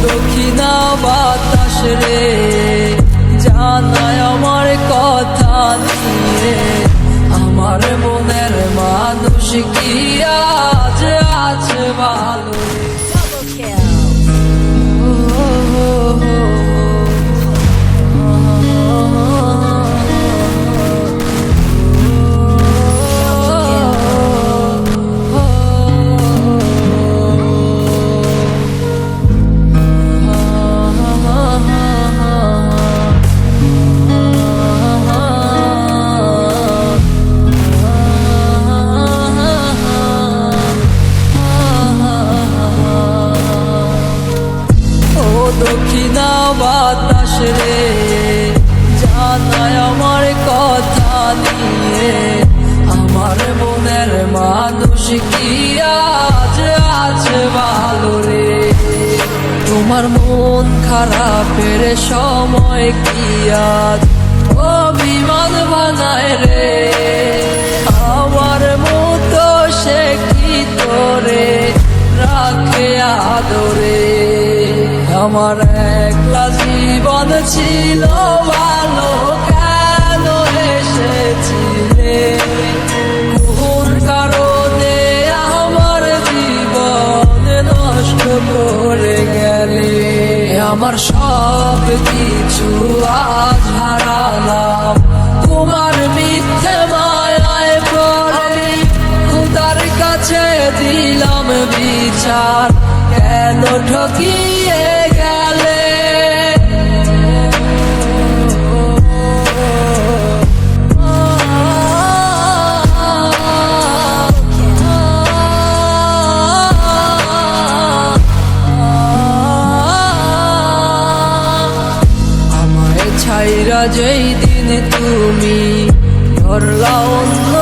দক্ষিণা বাতাস রে জানায় আমার কথা নিয়ে, আমার মনের মানুষ কি আজ আছে ভালো রে। দক্ষিণা বাতাস রে জানায় আমার কথা নিয়ে, আমার মনের মানুষ কি আজ আছে ভালো রে। তোমার মন খারাপের সময় কি আজ অভিমান বানায় রে, আমার মতো সে কি তোরে রাখে আদরে। আমার একলা জীবন ছিল ভালো, কেন এসেছিলে কোন কারণে আমার জীবন নষ্ট করে গেলে। আমার সব কিছু আজ হারালাম তোমার মিথ্যে মায়ায় পড়ে, খোদার কাছে দিলাম বিচার কেন ঠকিয়ে গেলে। আমায় ছাইরা যেই দিন তুমি ধরলা অন্য